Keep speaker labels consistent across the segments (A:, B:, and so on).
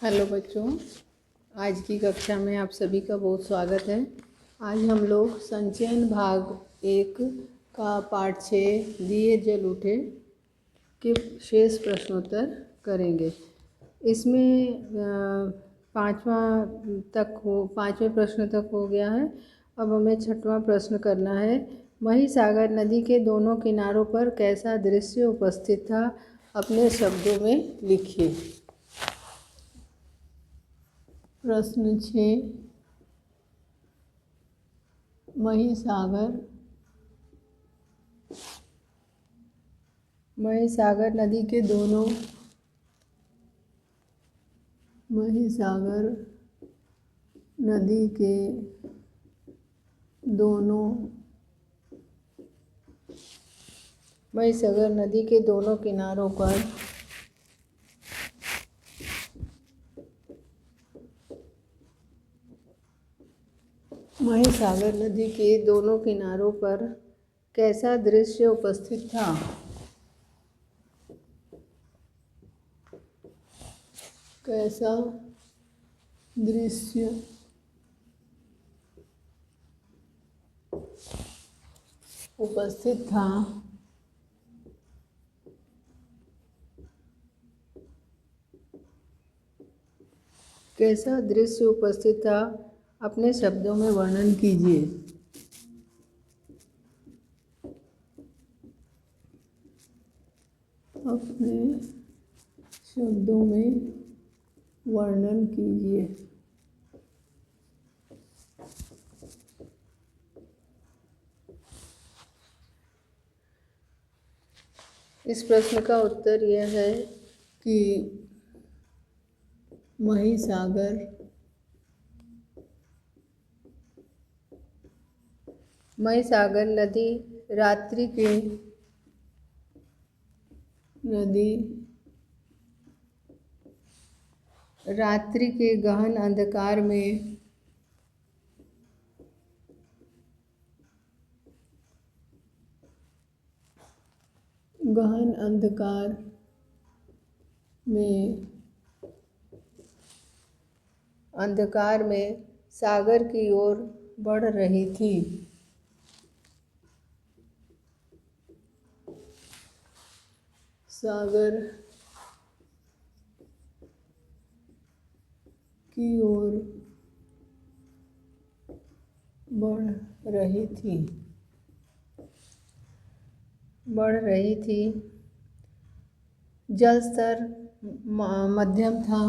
A: Hello बच्चों, आज की कक्षा में आप सभी का बहुत स्वागत है। आज हम लोग संचयन भाग 1 का पाठ 6 दिए जल उठे के शेष प्रश्नोत्तर करेंगे। इसमें पाँचवें प्रश्न तक हो गया है। अब हमें छठवां प्रश्न करना है। महिसागर नदी के दोनों किनारों पर कैसा दृश्य उपस्थित था, अपने शब्दों में लिखिए। प्रश्न 6, महिसागर नदी के दोनों किनारों पर महिसागर नदी के दोनों किनारों पर कैसा दृश्य उपस्थित था। कैसा दृश्य उपस्थित था, अपने शब्दों में वर्णन कीजिए। अपने शब्दों में वर्णन कीजिए। इस प्रश्न का उत्तर यह है कि महिसागर नदी रात्रि के गहन अंधकार में सागर की ओर बढ़ रही थी। सागर की ओर बढ़ रही थी। जल स्तर मध्यम था।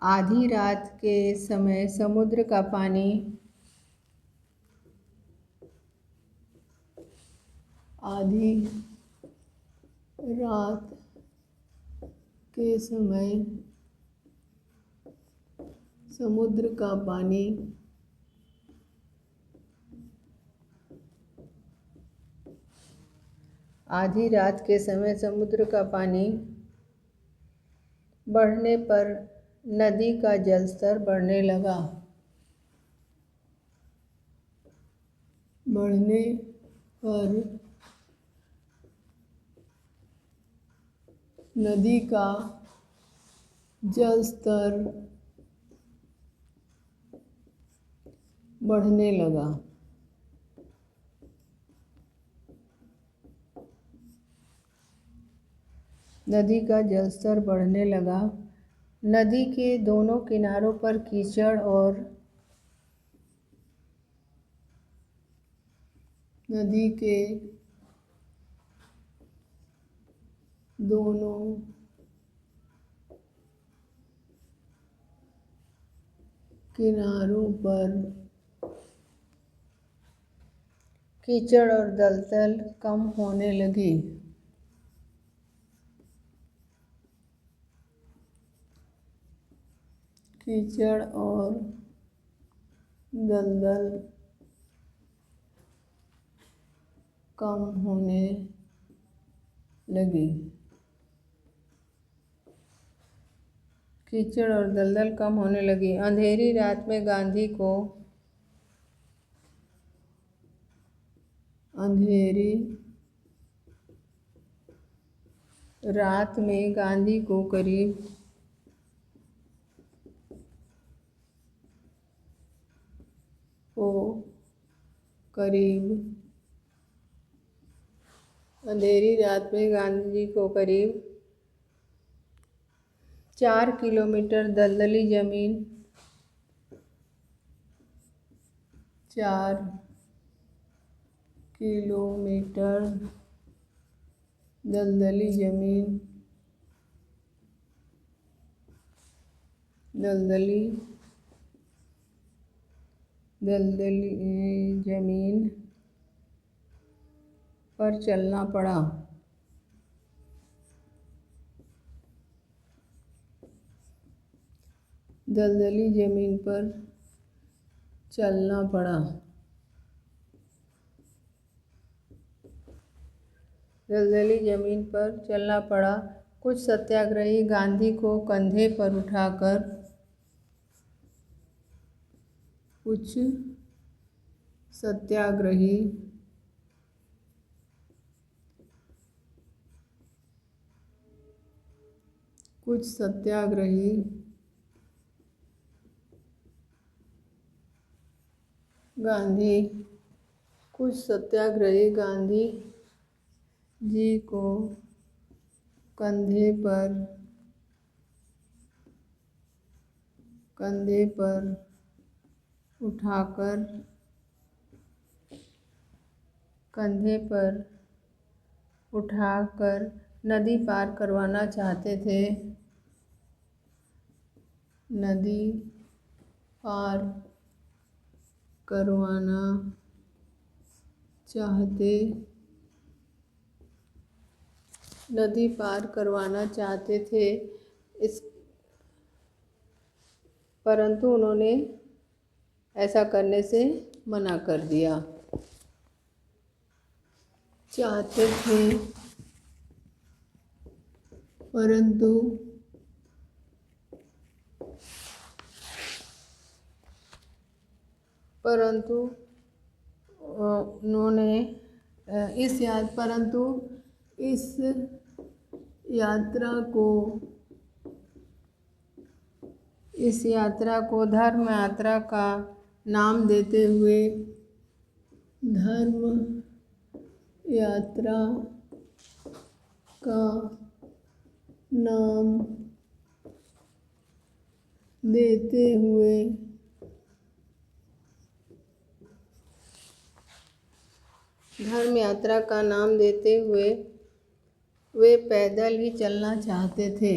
A: आधी रात के समय समुद्र का पानी बढ़ने पर नदी का जलस्तर बढ़ने लगा। नदी का जलस्तर बढ़ने लगा। नदी के दोनों किनारों पर कीचड़ और दलदल कम होने लगी। कीचड़ और दलदल कम होने लगी। अंधेरी रात में गांधी को करीब 4 किलोमीटर दलदली जमीन पर चलना पड़ा। दलदली जमीन पर चलना पड़ा। कुछ सत्याग्रही गांधी को कंधे पर गांधी जी को कंधे पर उठाकर नदी पार करवाना चाहते थे। नदी पार करवाना चाहते थे, परंतु उन्होंने ऐसा करने से मना कर दिया। परंतु इस यात्रा को धर्म यात्रा का नाम देते हुए वे पैदल ही चलना चाहते थे।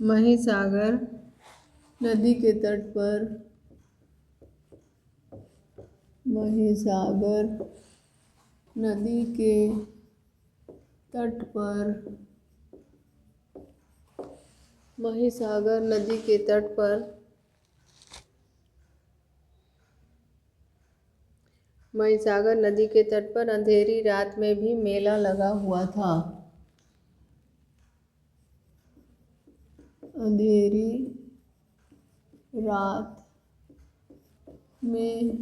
A: महिसागर नदी के तट पर अंधेरी रात में भी मेला लगा हुआ था। अंधेरी रात में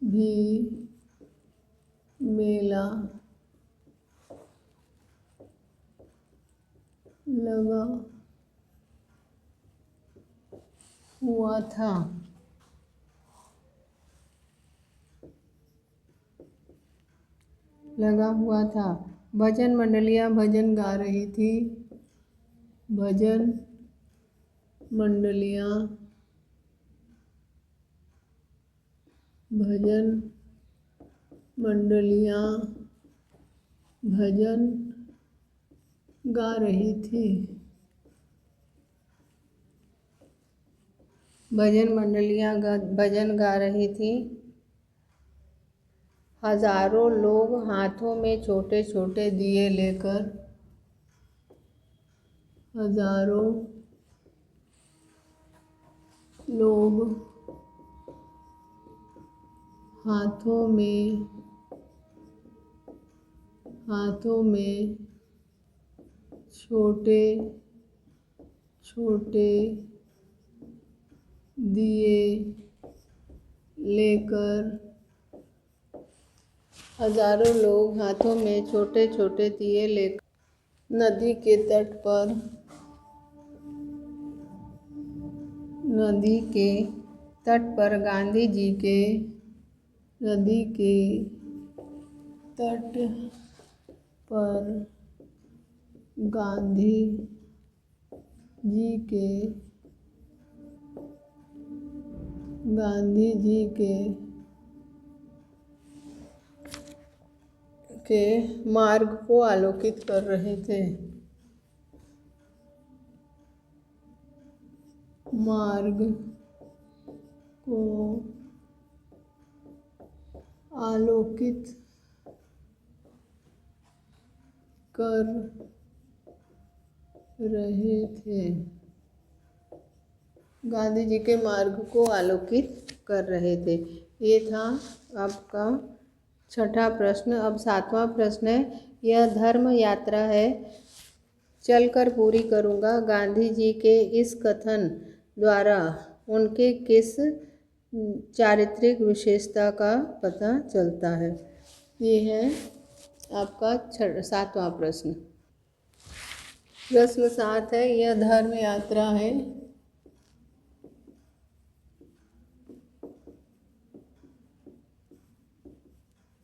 A: भी मेला लगा हुआ था। भजन मंडलियां भजन गा रही थी। भजन मंडलियां भजन गा रही थी। भजन मंडलियां भजन गा रही थी। हजारों लोग हाथों में छोटे छोटे दिए लेकर हजारों लोग हाथों में छोटे छोटे दिए लेकर हजारों लोग हाथों में छोटे छोटे दिए लेकर नदी के तट पर गांधी जी के नदी के तट पर गांधी जी के मार्ग को आलोकित कर रहे थे। मार्ग को आलोकित कर रहे थे। गांधी जी के मार्ग को आलोकित कर रहे थे। ये था आपका छठा प्रश्न। अब सातवां प्रश्न है, यह धर्म यात्रा है, चलकर पूरी करूँगा। गांधी जी के इस कथन द्वारा उनके किस चारित्रिक विशेषता का पता चलता है? ये है आपका सातवां प्रश्न। प्रश्न 7 है, यह धर्म यात्रा है,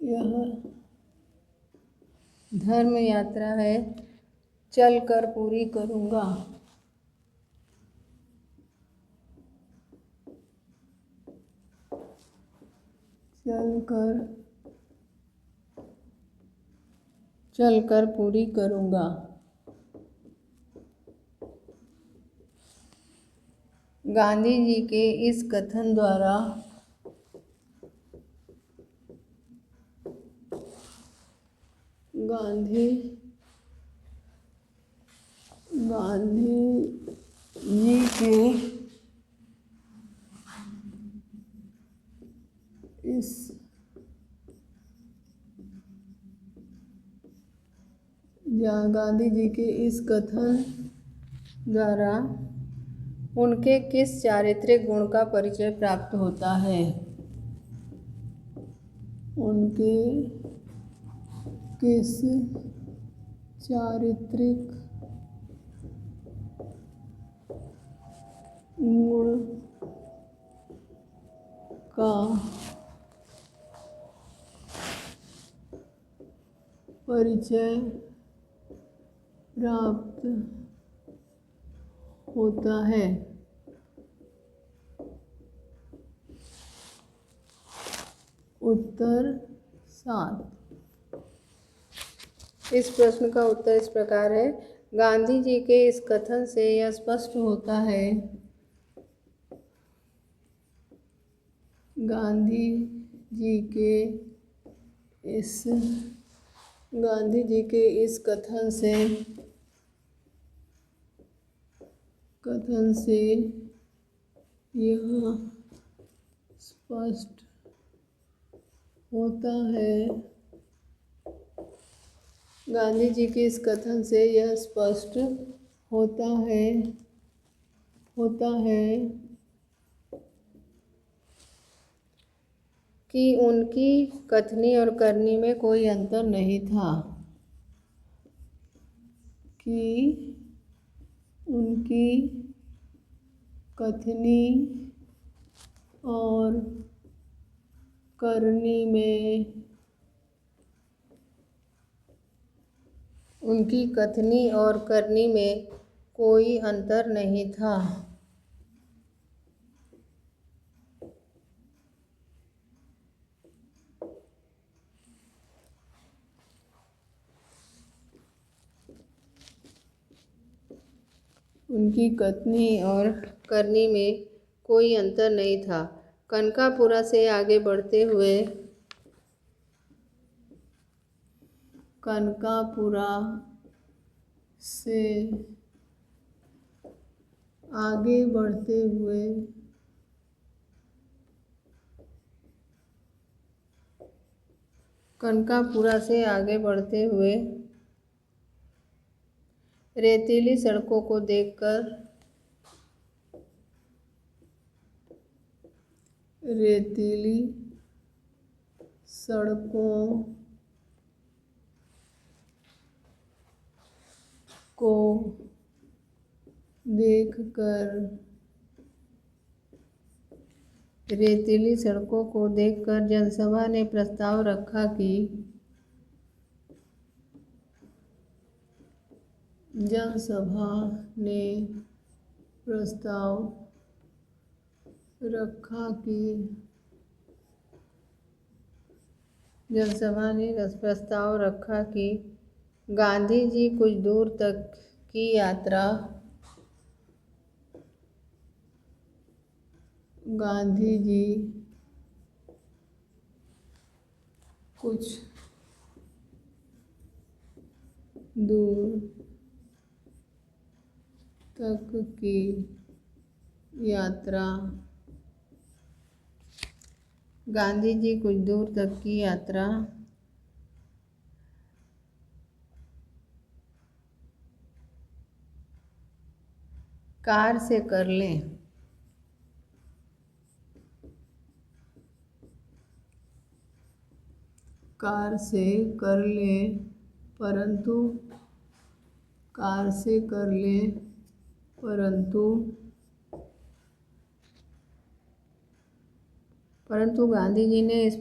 A: यह धर्म यात्रा है, चलकर पूरी करूँगा। चलकर पूरी करूँगा। गांधी जी के इस कथन द्वारा गांधी जी के इस गांधी जी के इस कथन द्वारा उनके किस चारित्रिक गुण का परिचय प्राप्त होता है? उनके किस चारित्रिक गुण का परिचय प्राप्त होता है? उत्तर 7। इस प्रश्न का उत्तर इस प्रकार है, गांधी जी के इस कथन से यह स्पष्ट होता है, गांधी जी के इस कथन से यह स्पष्ट होता है, गांधी जी के इस कथन से यह स्पष्ट होता है कि उनकी कथनी और करनी में कोई अंतर नहीं था। कि उनकी कथनी और करनी में कोई अंतर नहीं था। उनकी कथनी और करनी में कोई अंतर नहीं था। कनकापुरा से आगे बढ़ते हुए कनकापुरा से आगे बढ़ते हुए रेतीली सड़कों को देखकर जनसभा ने प्रस्ताव रखा कि गांधी जी कुछ दूर तक की यात्रा कार से कर लें। परंतु गांधी जी ने इस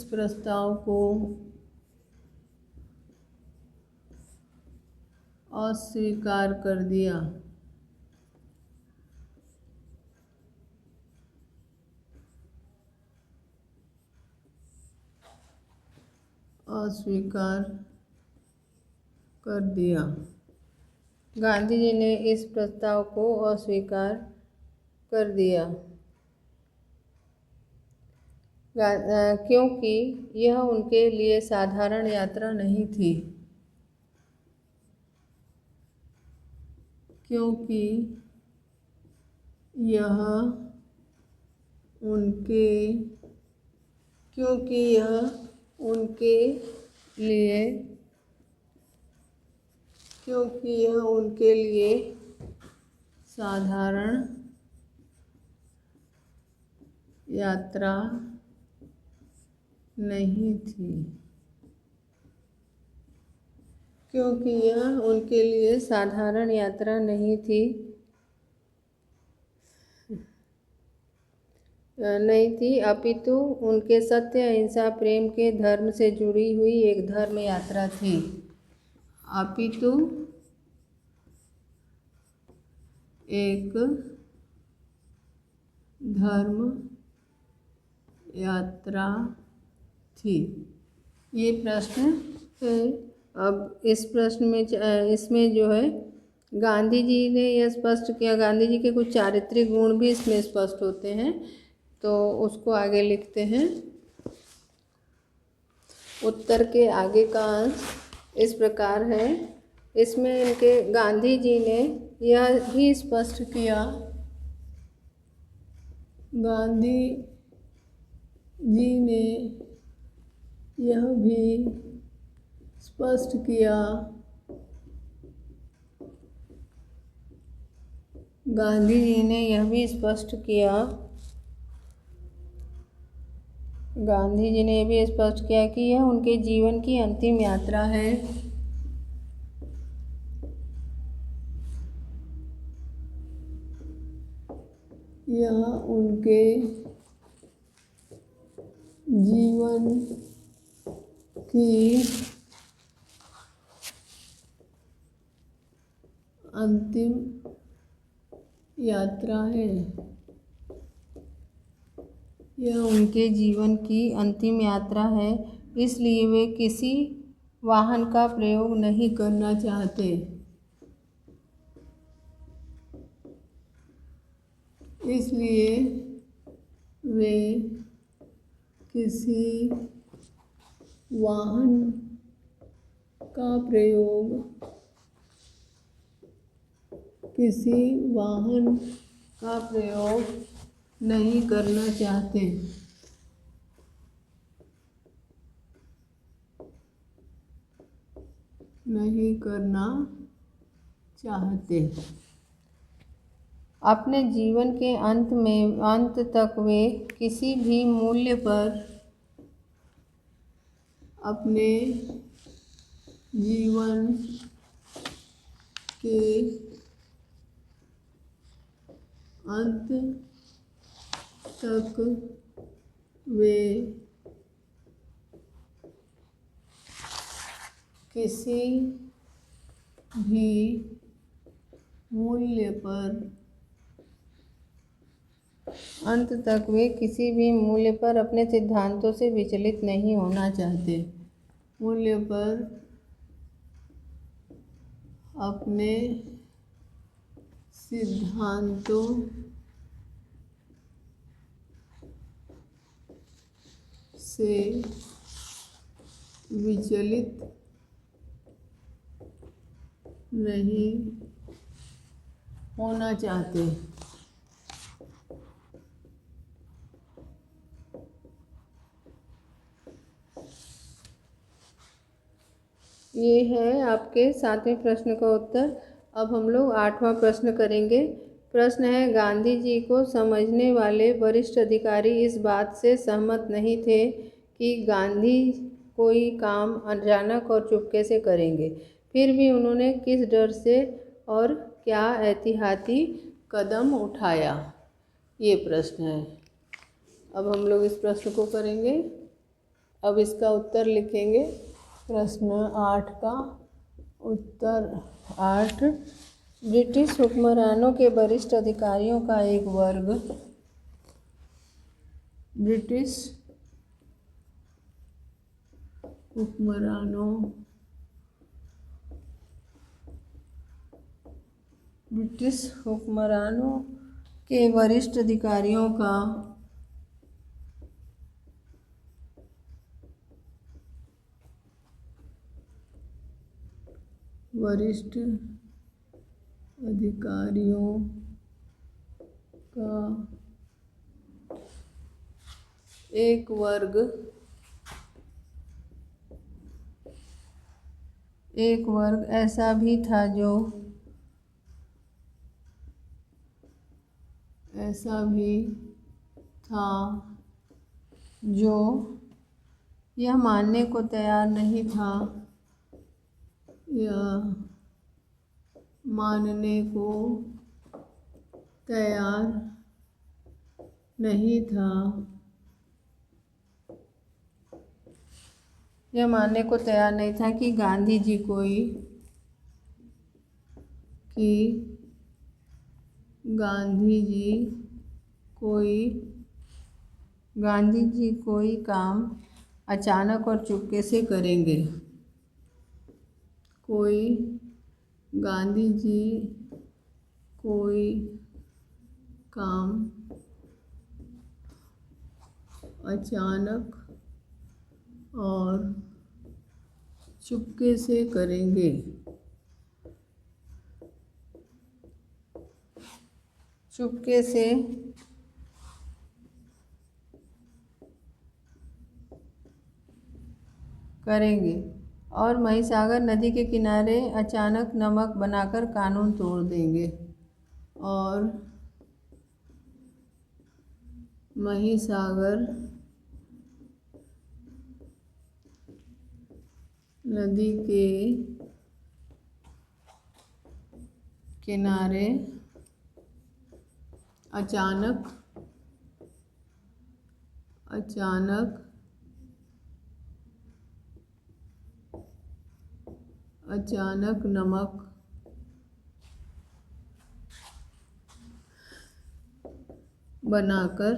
A: प्रस्ताव को अस्वीकार कर दिया। गांधी जी ने इस प्रस्ताव को अस्वीकार कर दिया क्योंकि यह उनके लिए साधारण यात्रा नहीं थी। अपितु उनके सत्य, अहिंसा, प्रेम के धर्म से जुड़ी हुई एक धर्म यात्रा थी। ये प्रश्न है। अब इसमें जो है गांधी जी ने यह स्पष्ट किया। गांधी जी के कुछ चारित्रिक गुण भी इसमें स्पष्ट होते हैं, तो उसको आगे लिखते हैं। उत्तर के आगे का अंश इस प्रकार है। इसमें इनके गांधी जी ने यह भी स्पष्ट किया कि यह उनके जीवन की अंतिम यात्रा है। यह उनके जीवन की अंतिम यात्रा है, इसलिए वे किसी वाहन का प्रयोग नहीं करना चाहते। इसलिए वे किसी वाहन का प्रयोग नहीं करना चाहते। अपने जीवन के अंत तक वे किसी भी मूल्य पर अपने जीवन के अंत तक वे किसी भी मूल्य पर अपने सिद्धांतों से विचलित नहीं होना चाहते। अपने सिद्धांतों से विचलित नहीं होना चाहते। ये है आपके 7वें प्रश्न का उत्तर। अब हम लोग 8वां प्रश्न करेंगे। प्रश्न है, गांधी जी को समझने वाले वरिष्ठ अधिकारी इस बात से सहमत नहीं थे कि गांधी कोई काम अचानक और चुपके से करेंगे, फिर भी उन्होंने किस डर से और क्या एहतियाती कदम उठाया? ये प्रश्न है। अब हम लोग इस प्रश्न को करेंगे। अब इसका उत्तर लिखेंगे। प्रश्न 8 का उत्तर 8, ब्रिटिश हुक्मरानों के वरिष्ठ अधिकारियों का एक वर्ग ब्रिटिश हुक्मरानों के वरिष्ठ अधिकारियों का एक वर्ग ऐसा भी था जो यह मानने को तैयार नहीं था कि गांधी जी कोई काम अचानक और चुपके से करेंगे। गांधी जी कोई काम अचानक और चुपके से करेंगे। और महिसागर नदी के किनारे अचानक नमक बनाकर कानून तोड़ देंगे। और महिसागर नदी के किनारे अचानक नमक बनाकर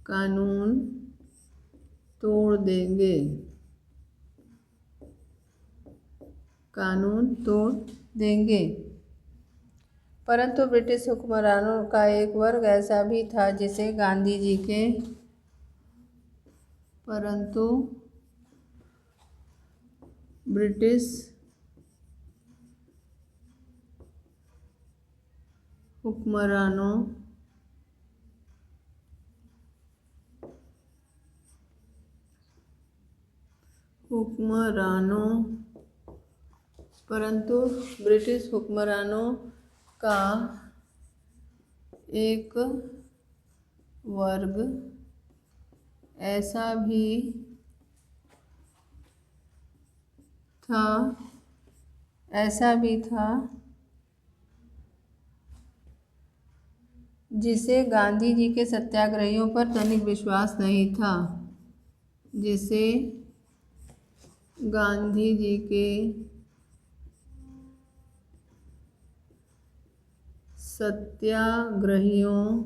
A: कानून तोड़ देंगे। परंतु ब्रिटिश हुक्मरानों का एक वर्ग ऐसा भी था जिसे गांधी जी के परंतु ब्रिटिश हुक्मरानों परंतु ब्रिटिश हुक्मरानों का एक वर्ग ऐसा भी था जिसे गांधी जी के सत्याग्रहियों पर तनिक विश्वास नहीं था। जिसे गांधी जी के सत्याग्रहियों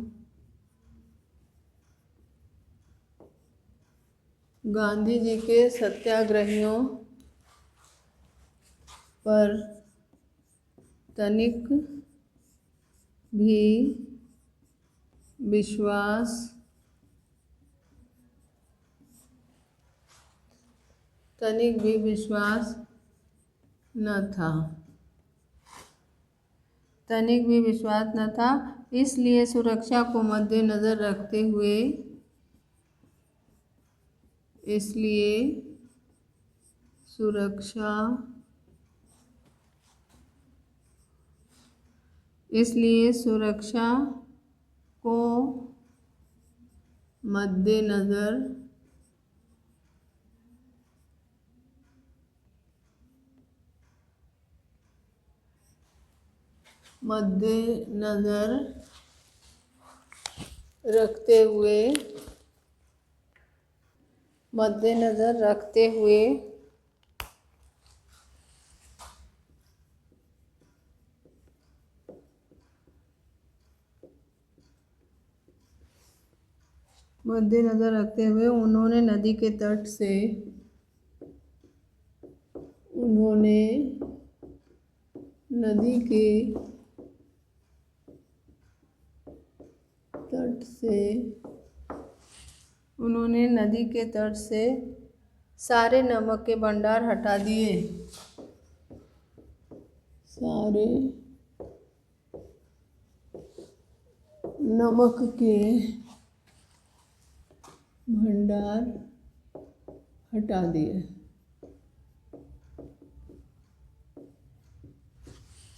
A: पर तनिक भी विश्वास न था। इसलिए सुरक्षा को मद्देनजर रखते हुए सुरक्षा को मद्देनजर रखते हुए उन्होंने नदी के तट से सारे नमक के भंडार हटा दिए।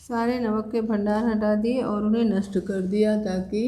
A: सारे नमक के भंडार हटा दिए और उन्हें नष्ट कर दिया ताकि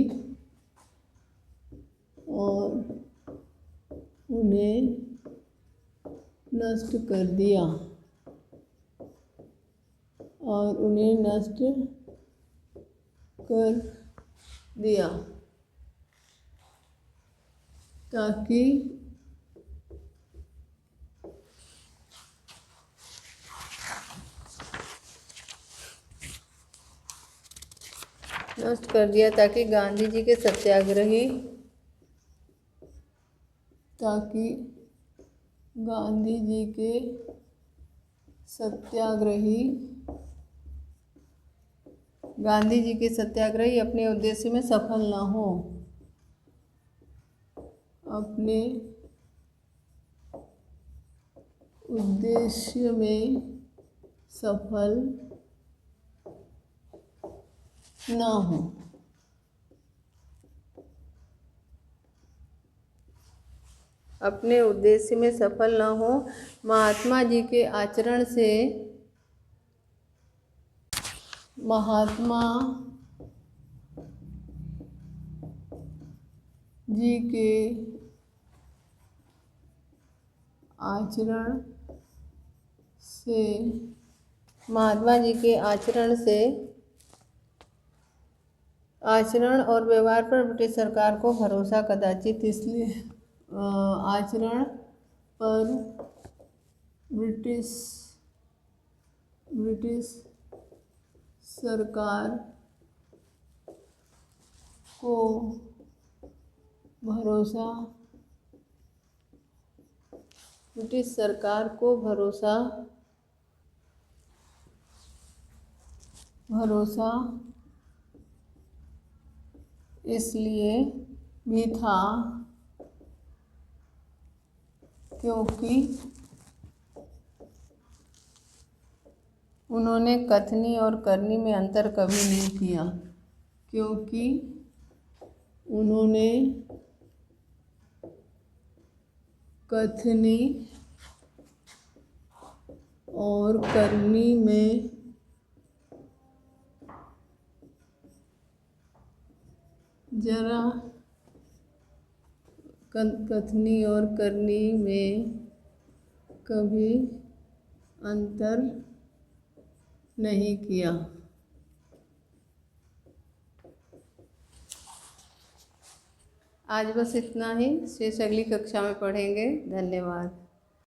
A: गांधी जी के सत्याग्रही अपने उद्देश्य में सफल न हो। अपने उद्देश्य में सफल न हो। महात्मा जी के आचरण और व्यवहार पर ब्रिटिश सरकार को भरोसा कदाचित ब्रिटिश सरकार को भरोसा इसलिए भी था क्योंकि उन्होंने कथनी और करनी में अंतर कभी नहीं किया। क्योंकि उन्होंने कथनी और करनी में कथनी और करनी में कभी अंतर नहीं किया। आज बस इतना ही, शेष अगली कक्षा में पढ़ेंगे। धन्यवाद।